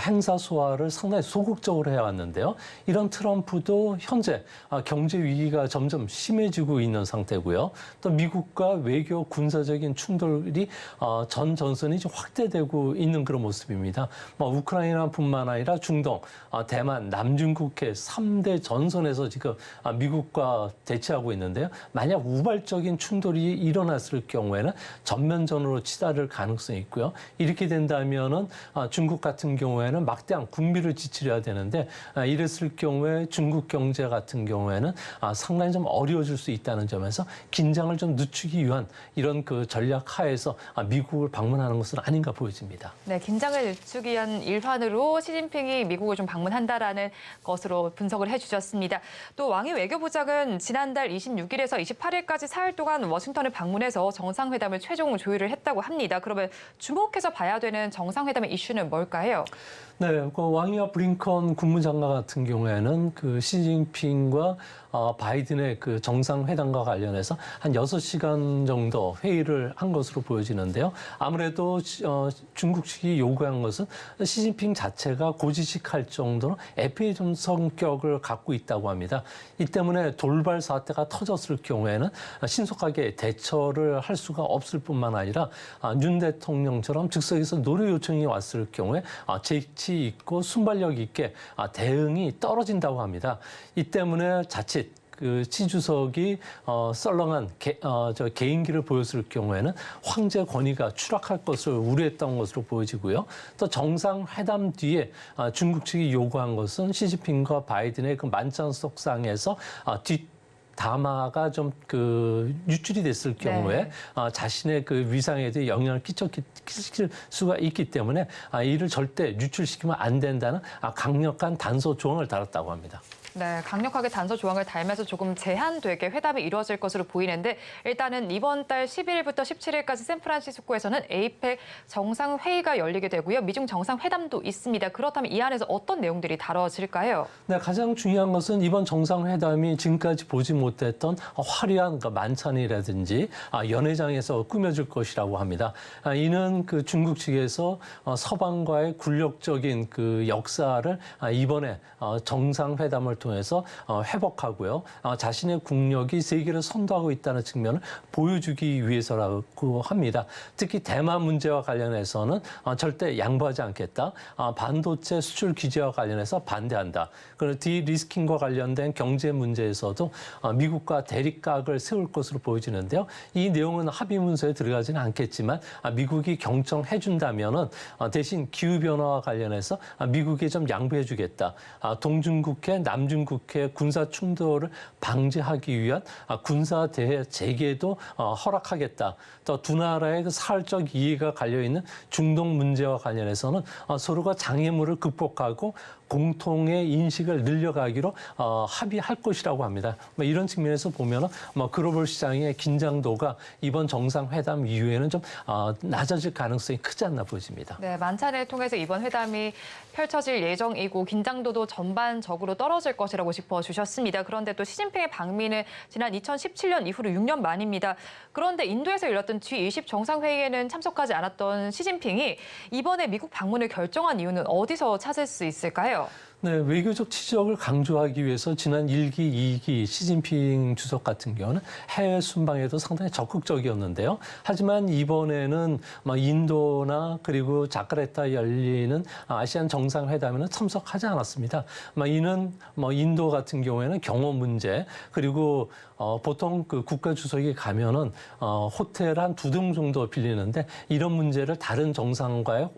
행사 소화를 상당히 소극적으로 해왔는데요. 이런 트럼프도 현재 경제 위기가 점점 심해지고 있는 상태고요. 또 미국과 외교 군사적인 충돌이 전 전선이 좀 확대되고 있는 그런 모습입니다. 우크라이나뿐만 아니라 중동, 대만, 남중국해 3대 전선에서 지금 미국과 대치하고 있는데요. 만약 우발적인 충돌이 일어났을 경우에는 전면전으로 치달을 가능성이 있고요. 이렇게 된다면은 중국 같은 경우에는 막대한 군비를 지출해야 되는데 이랬을 경우에 중국 경제 같은 경우에는 상당히 좀 어려워질 수 있다는 점에서 긴장을 좀 늦추기 위한 이런 그 전략 하에서 미국을 방문하는 것은 아닌가 보여집니다. 네, 긴장을 늦추기 위한 일환으로 시진핑이 미국을 좀 방문한다라는 것으로 분석을 해주셨습니다. 또 왕이 외교부장은 지난달 26일에서 28일까지 사흘 동안 워싱턴을 방문해서 정상회담을 최종 조율을 했다고 합니다. 그러면 주목해서 봐야 되는 정상회담의 이슈는 뭘까요? 네, 그 왕이와 블링컨 국무장관 같은 경우에는 그 시진핑과 바이든의 그 정상회담과 관련해서 한 6시간 정도 회의를 한 것으로 보여지는데요. 아무래도 중국 측이 요구한 것은 시진핑 자체가 고지식할 정도로 애피의 좀 성격을 갖고 있다고 합니다. 이 때문에 돌발 사태가 터졌을 경우에는 신속하게 대처를 할 수가 없을 뿐만 아니라 윤 대통령처럼 즉석에서 노려 요청이 왔을 경우에 재치 있고 순발력 있게 대응이 떨어진다고 합니다. 이 때문에 자칫 그 시 주석이 썰렁한 개인기를 보였을 경우에는 황제 권위가 추락할 것을 우려했던 것으로 보여지고요. 또 정상회담 뒤에 중국 측이 요구한 것은 시진핑과 바이든의 그 만찬석상에서 담화가 좀 그 유출이 됐을 경우에 자신의 그 위상에도 영향을 끼칠 수가 있기 때문에 이를 절대 유출시키면 안 된다는 강력한 단서 조항을 달았다고 합니다. 네, 강력하게 단서 조항을 달면서 조금 제한되게 회담이 이루어질 것으로 보이는데 일단은 이번 달 11일부터 17일까지 샌프란시스코에서는 에이펙 정상회의가 열리게 되고요. 미중 정상회담도 있습니다. 그렇다면 이 안에서 어떤 내용들이 다뤄질까요? 네, 가장 중요한 것은 이번 정상회담이 지금까지 보지 못했던 화려한 만찬이라든지 연회장에서 꾸며질 것이라고 합니다. 이는 그 중국 측에서 서방과의 굴욕적인 그 역사를 이번에 정상회담을 통해서 회복하고요. 자신의 국력이 세계를 선도하고 있다는 측면을 보여주기 위해서라고 합니다. 특히 대만 문제와 관련해서는 절대 양보하지 않겠다. 반도체 수출 규제와 관련해서 반대한다. 그리고 디리스킹과 관련된 경제 문제에서도 미국과 대립각을 세울 것으로 보여지는데요. 이 내용은 합의 문서에 들어가지는 않겠지만 미국이 경청해 준다면은 대신 기후 변화와 관련해서 미국이 좀 양보해 주겠다. 동중국해, 남중국해 군사 충돌을 방지하기 위한 군사 대회 재개도 허락하겠다. 또 두 나라의 그 사활적 이해가 갈려 있는 중동 문제와 관련해서는 서로가 장애물을 극복하고 공통의 인식을 늘려가기로 합의할 것이라고 합니다. 이런 측면에서 보면 글로벌 시장의 긴장도가 이번 정상회담 이후에는 좀 낮아질 가능성이 크지 않나 보여집니다. 네, 만찬을 통해서 이번 회담이 펼쳐질 예정이고 긴장도도 전반적으로 떨어질 것이라고 짚어주셨습니다. 그런데 또 시진핑의 방미는 지난 2017년 이후로 6년 만입니다. 그런데 인도에서 열렸던 G20 정상회의에는 참석하지 않았던 시진핑이 이번에 미국 방문을 결정한 이유는 어디서 찾을 수 있을까요? 네, 외교적 지적을 강조하기 위해서 지난 1기, 2기 시진핑 주석 같은 경우는 해외 순방에도 상당히 적극적이었는데요. 하지만 이번에는 인도나 그리고 자카르타에 열리는 아시안 정상회담에는 참석하지 않았습니다. 이는 인도 같은 경우에는 경호 문제 그리고 보통 그 국가 주석이 가면은 호텔 한 2등 정도 빌리는데 이런 문제를 다른 정상과의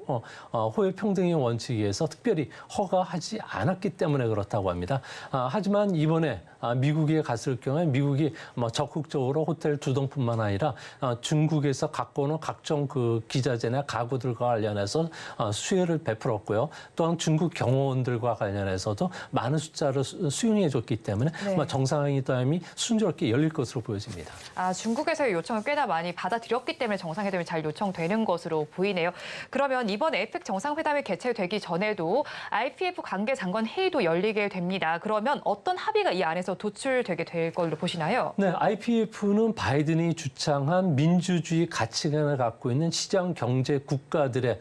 호혜 평등의 원칙에 의해서 특별히 허가하지 않았기 때문에 그렇다고 합니다. 하지만 이번에 미국에 갔을 경우에 미국이 적극적으로 호텔 2등뿐만 아니라 중국에서 갖고 오는 각종 그 기자재나 가구들과 관련해서 수혜를 베풀었고요. 또한 중국 경호원들과 관련해서도 많은 숫자를 수용해 줬기 때문에 정상회담이 순조롭게 열릴 것으로 보여집니다. 중국에서의 요청을 꽤나 많이 받아들였기 때문에 정상회담이 잘 요청되는 것으로 보이네요. 그러면 이번 에이펙 정상회담이 개최되기 전에도 IPF 관계 장관 회의도 열리게 됩니다. 그러면 어떤 합의가 이 안에서 상당에서 도출되게 될 걸로 보시나요? 네, IPEF는 바이든이 주창한 민주주의 가치관을 갖고 있는 시장 경제 국가들의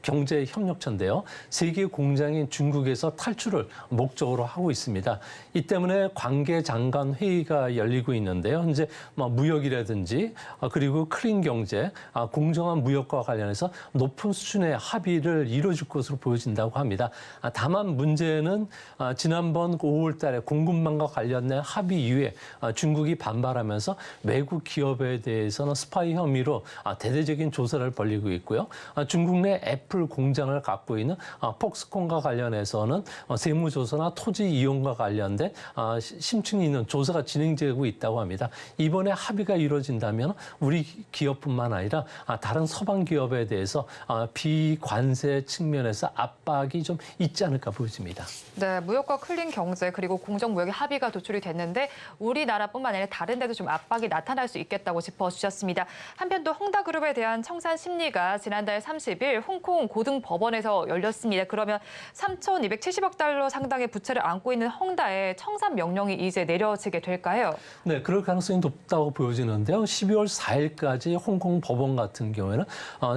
경제 협력체인데요. 세계 공장인 중국에서 탈출을 목적으로 하고 있습니다. 이 때문에 관계 장관 회의가 열리고 있는데요. 현재 무역이라든지 그리고 클린 경제, 공정한 무역과 관련해서 높은 수준의 합의를 이뤄줄 것으로 보여진다고 합니다. 다만 문제는 지난번 5월 달에 공급망과 관련된 합의 이후에 중국이 반발하면서 외국 기업에 대해서는 스파이 혐의로 대대적인 조사를 벌이고 있고요. 중국 내 애플 공장을 갖고 있는 폭스콘과 관련해서는 세무조사나 토지 이용과 관련된 심층이 있는 조사가 진행되고 있다고 합니다. 이번에 합의가 이루어진다면 우리 기업뿐만 아니라 다른 서방 기업에 대해서 비관세 측면에서 압박이 좀 있지 않을까 보여집니다. 네, 무역과 클린 경제 그리고 공정무역의 합의가 도출이 됐는데 우리나라뿐만 아니라 다른 데도 좀 압박이 나타날 수 있겠다고 짚어주셨습니다. 한편 또 헝다그룹에 대한 청산 심리가 지난달 30일 홍콩 고등법원에서 열렸습니다. 그러면 3,270억 달러 상당의 부채를 안고 있는 헝다에 청산 명령이 이제 내려지게 될까요? 네, 그럴 가능성이 높다고 보여지는데요. 12월 4일까지 홍콩 법원 같은 경우에는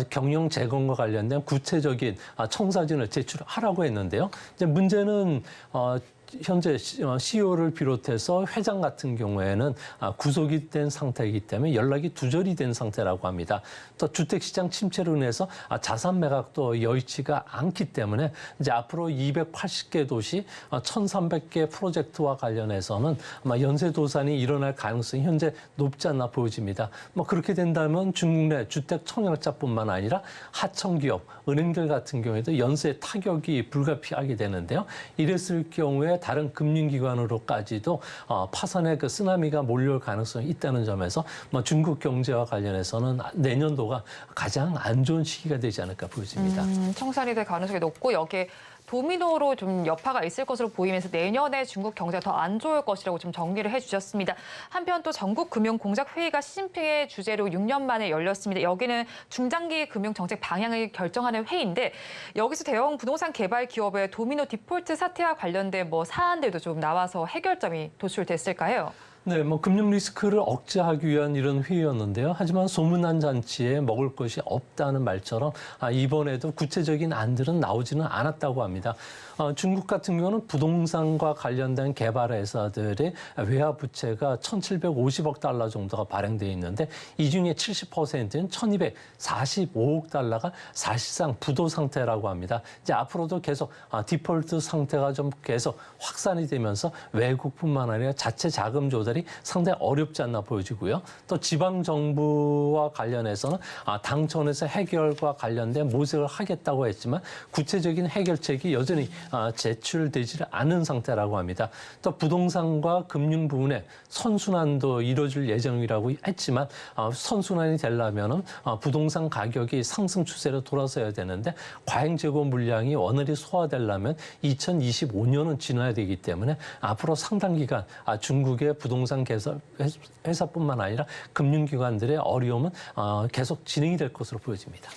경영 재건과 관련된 구체적인 청사진을 제출하라고 했는데요. 이제 문제는 현재 CEO를 비롯해서 회장 같은 경우에는 구속이 된 상태이기 때문에 연락이 두절이 된 상태라고 합니다. 또 주택시장 침체로 인해서 자산 매각도 여의치가 않기 때문에 이제 앞으로 280개 도시 1,300개 프로젝트와 관련해서는 아마 연쇄도산이 일어날 가능성이 현재 높지 않나 보여집니다. 그렇게 된다면 중국 내 주택 청약자뿐만 아니라 하청기업, 은행들 같은 경우에도 연쇄 타격이 불가피하게 되는데요. 이랬을 경우에 다른 금융기관으로까지도 파산의 그 쓰나미가 몰려올 가능성이 있다는 점에서 중국 경제와 관련해서는 내년도가 가장 안 좋은 시기가 되지 않을까 보여집니다. 청산이 될 가능성이 높고 여기에 도미노로 좀 여파가 있을 것으로 보이면서 내년에 중국 경제가 더 안 좋을 것이라고 좀 정리를 해주셨습니다. 한편 또 전국금융공작회의가 시진핑의 주재로 6년 만에 열렸습니다. 여기는 중장기 금융정책 방향을 결정하는 회의인데 여기서 대형 부동산 개발 기업의 도미노 디폴트 사태와 관련된 사안들도 좀 나와서 해결점이 도출됐을까요? 네, 금융 리스크를 억제하기 위한 이런 회의였는데요. 하지만 소문난 잔치에 먹을 것이 없다는 말처럼 이번에도 구체적인 안들은 나오지는 않았다고 합니다. 중국 같은 경우는 부동산과 관련된 개발 회사들의 외화 부채가 1,750억 달러 정도가 발행돼 있는데 이 중에 70%는 1,245억 달러가 사실상 부도 상태라고 합니다. 이제 앞으로도 계속 디폴트 상태가 좀 계속 확산이 되면서 외국뿐만 아니라 자체 자금 조달이 상당히 어렵지 않나 보여지고요. 또 지방 정부와 관련해서는 당청에서 해결과 관련된 모색을 하겠다고 했지만 구체적인 해결책이 여전히 제출되지 않은 상태라고 합니다. 또 부동산과 금융 부분에 선순환도 이뤄질 예정이라고 했지만 선순환이 되려면 부동산 가격이 상승 추세로 돌아서야 되는데 과잉 재고 물량이 원활히 소화되려면 2025년은 지나야 되기 때문에 앞으로 상당 기간 중국의 부동산 회사뿐만 아니라 금융기관들의 어려움은 계속 진행이 될 것으로 보여집니다.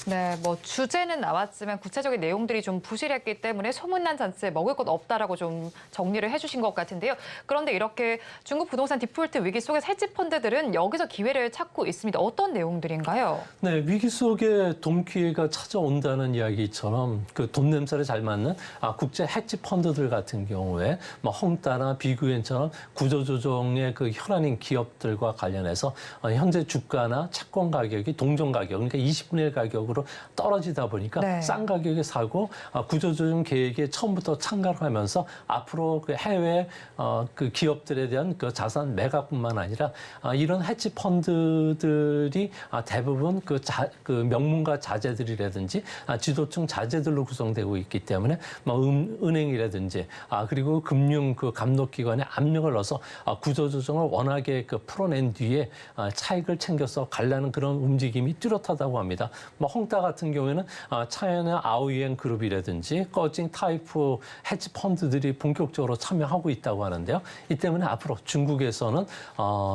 네, 주제는 나왔지만 구체적인 내용들이 좀 부실했기 때문에 소문난 잔치에 먹을 것 없다라고 좀 정리를 해주신 것 같은데요. 그런데 이렇게 중국 부동산 디폴트 위기 속에서 헤지 펀드들은 여기서 기회를 찾고 있습니다. 어떤 내용들인가요? 네, 위기 속에 돈 기회가 찾아온다는 이야기처럼 그 돈 냄새를 잘 맡는 국제 헤지 펀드들 같은 경우에 헝다나 비구엔처럼 구조조정의 그 혈안인 기업들과 관련해서 현재 주가나 채권 가격이 동전 가격, 그러니까 20분의 1 가격으로 떨어지다 보니까 네. 싼 가격에 사고 구조조정 계획에 처음부터 참가를 하면서 앞으로 그 해외 그 기업들에 대한 그 자산 매각뿐만 아니라 이런 헤지 펀드들이 대부분 그 명문가 자재들이라든지 지도층 자재들로 구성되고 있기 때문에 은행이라든지 그리고 금융 그 감독기관에 압력을 넣어서 구조조정을 워낙에 그 풀어낸 뒤에 차익을 챙겨서 가려는 그런 움직임이 뚜렷하다고 합니다. 평타 같은 경우에는 차이나 아오이엔 그룹이라든지 꺼징 타이프 헤지 펀드들이 본격적으로 참여하고 있다고 하는데요. 이 때문에 앞으로 중국에서는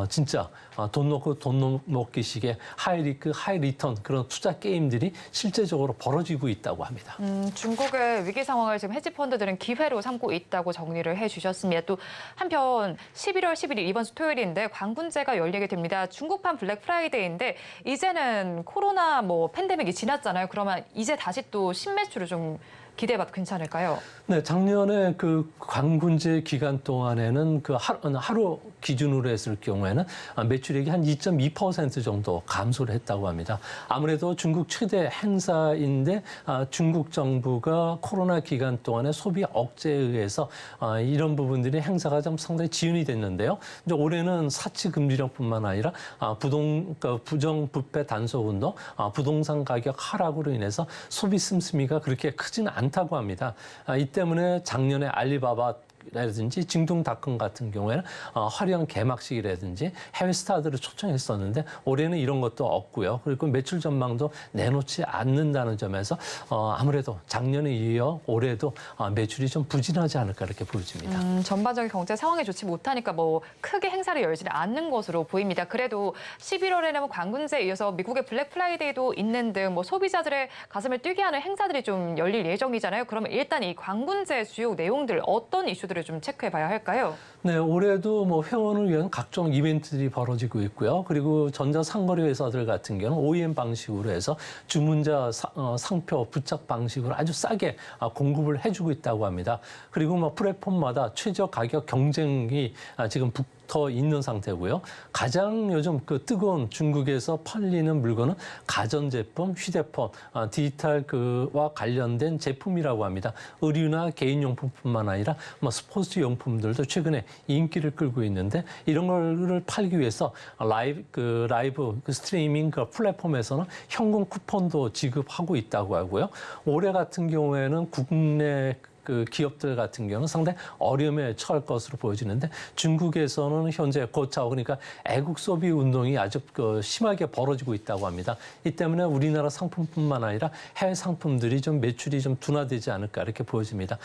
진짜 돈 놓고 돈 먹기식의 하이 리스크, 하이 리턴 그런 투자 게임들이 실제적으로 벌어지고 있다고 합니다. 중국의 위기 상황을 지금 헤지 펀드들은 기회로 삼고 있다고 정리를 해주셨습니다. 또 한편 11월 11일 이번 주 토요일인데 광군제가 열리게 됩니다. 중국판 블랙 프라이데이인데 이제는 코로나 팬데믹이 지났잖아요. 그러면 이제 다시 또 신매출을 좀 기대해봐도 괜찮을까요? 네, 작년에 그 광군제 기간 동안에는 그 하루 기준으로 했을 경우에는 매출액이 한 2.2% 정도 감소를 했다고 합니다. 아무래도 중국 최대 행사인데 중국 정부가 코로나 기간 동안에 소비 억제에 의해서 이런 부분들이 행사가 좀 상당히 지연이 됐는데요. 이제 올해는 사치 금지령뿐만 아니라 부정 부패 단속 운동, 부동산 가격 하락으로 인해서 소비 씀씀이가 그렇게 크지는 않다고 합니다. 이 때문에 작년에 알리바바라든지 징동닷컴 같은 경우에는 화려한 개막식이라든지 해외 스타들을 초청했었는데 올해는 이런 것도 없고요. 그리고 매출 전망도 내놓지 않는다는 점에서 아무래도 작년에 이어 올해도 매출이 좀 부진하지 않을까 이렇게 보여집니다. 전반적인 경제 상황이 좋지 못하니까 크게 행사를 열지는 않는 것으로 보입니다. 그래도 11월에는 광군제에 이어서 미국의 블랙 프라이데이도 있는 등 소비자들의 가슴을 뛰게 하는 행사들이 좀 열릴 예정이잖아요. 그러면 일단 이 광군제 주요 내용들 어떤 이슈들을 좀 체크해봐야 할까요? 네, 올해도 회원을 위한 각종 이벤트들이 벌어지고 있고요. 그리고 전자상거래 회사들 같은 경우는 OEM 방식으로 해서 주문자 상표 부착 방식으로 아주 싸게 공급을 해주고 있다고 합니다. 그리고 플랫폼마다 최저 가격 경쟁이 지금 붙어 있는 상태고요. 가장 요즘 그 뜨거운 중국에서 팔리는 물건은 가전제품, 휴대폰, 디지털과 관련된 제품이라고 합니다. 의류나 개인용품뿐만 아니라 스포츠 용품들도 최근에 인기를 끌고 있는데 이런 걸 팔기 위해서 라이브 스트리밍 플랫폼에서는 현금 쿠폰도 지급하고 있다고 하고요. 올해 같은 경우에는 국내 기업들 같은 경우는 상당히 어려움에 처할 것으로 보여지는데 중국에서는 현재 고차오 그러니까 애국 소비 운동이 아주 심하게 벌어지고 있다고 합니다. 이 때문에 우리나라 상품뿐만 아니라 해외 상품들이 좀 매출이 좀 둔화되지 않을까 이렇게 보여집니다.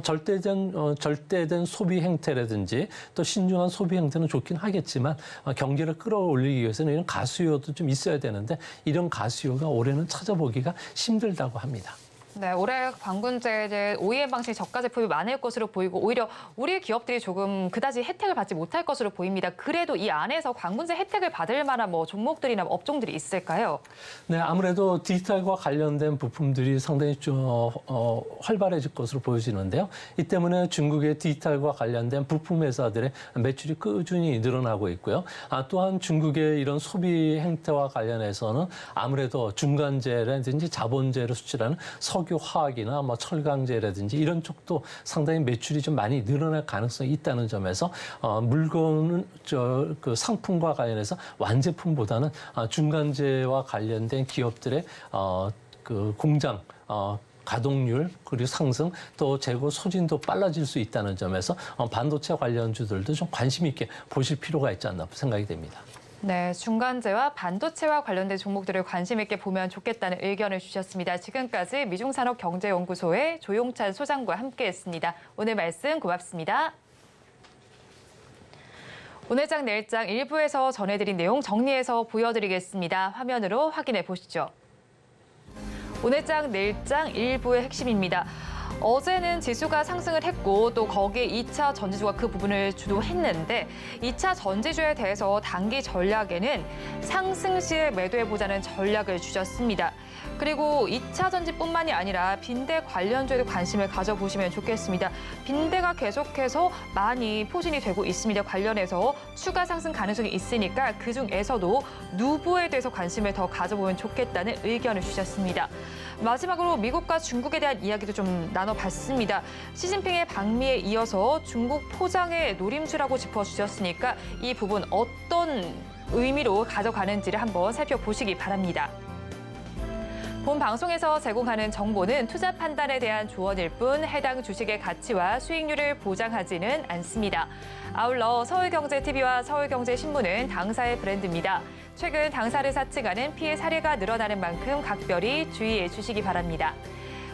절대된 소비 행태라든지 또 신중한 소비 행태는 좋긴 하겠지만 경제를 끌어올리기 위해서는 이런 가수요도 좀 있어야 되는데 이런 가수요가 올해는 찾아보기가 힘들다고 합니다. 네, 올해 광군제 OEM 방식 저가 제품이 많을 것으로 보이고 오히려 우리 기업들이 조금 그다지 혜택을 받지 못할 것으로 보입니다. 그래도 이 안에서 광군제 혜택을 받을 만한 종목들이나 업종들이 있을까요? 네, 아무래도 디지털과 관련된 부품들이 상당히 좀 활발해질 것으로 보여지는데요. 이 때문에 중국의 디지털과 관련된 부품 회사들의 매출이 꾸준히 늘어나고 있고요. 또한 중국의 이런 소비 행태와 관련해서는 아무래도 중간재라든지 자본재를 수출하는 석유, 화학이나 철강제라든지 이런 쪽도 상당히 매출이 좀 많이 늘어날 가능성이 있다는 점에서 물건은 그 상품과 관련해서 완제품보다는 중간재와 관련된 기업들의 그 공장 가동률 그리고 상승 또 재고 소진도 빨라질 수 있다는 점에서 반도체 관련주들도 좀 관심 있게 보실 필요가 있지 않나 생각이 됩니다. 네, 중간재와 반도체와 관련된 종목들을 관심 있게 보면 좋겠다는 의견을 주셨습니다. 지금까지 미중산업경제연구소의 조용찬 소장과 함께했습니다. 오늘 말씀 고맙습니다. 오늘장 내일장 1부에서 전해드린 내용 정리해서 보여드리겠습니다. 화면으로 확인해 보시죠. 오늘장 내일장 1부의 핵심입니다. 어제는 지수가 상승을 했고 또 거기에 2차 전지주가 그 부분을 주도했는데 2차 전지주에 대해서 단기 전략에는 상승 시에 매도해보자는 전략을 주셨습니다. 그리고 2차 전지뿐만이 아니라 빈대 관련주에도 관심을 가져보시면 좋겠습니다. 빈대가 계속해서 많이 포진이 되고 있습니다. 관련해서 추가 상승 가능성이 있으니까 그중에서도 누부에 대해서 관심을 더 가져보면 좋겠다는 의견을 주셨습니다. 마지막으로 미국과 중국에 대한 이야기도 좀 나눠봤습니다. 시진핑의 방미에 이어서 중국 포장의 노림수라고 짚어주셨으니까 이 부분 어떤 의미로 가져가는지를 한번 살펴보시기 바랍니다. 본 방송에서 제공하는 정보는 투자 판단에 대한 조언일 뿐 해당 주식의 가치와 수익률을 보장하지는 않습니다. 아울러 서울경제TV와 서울경제신문은 당사의 브랜드입니다. 최근 당사를 사칭하는 피해 사례가 늘어나는 만큼 각별히 주의해 주시기 바랍니다.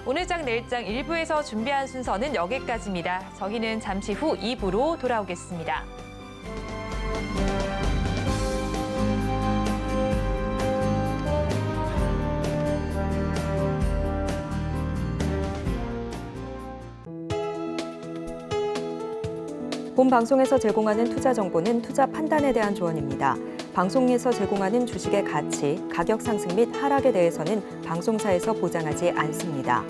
오늘장 내일장 1부에서 준비한 순서는 여기까지입니다. 저희는 잠시 후 2부로 돌아오겠습니다. 본 방송에서 제공하는 투자 정보는 투자 판단에 대한 조언입니다. 방송에서 제공하는 주식의 가치, 가격 상승 및 하락에 대해서는 방송사에서 보장하지 않습니다.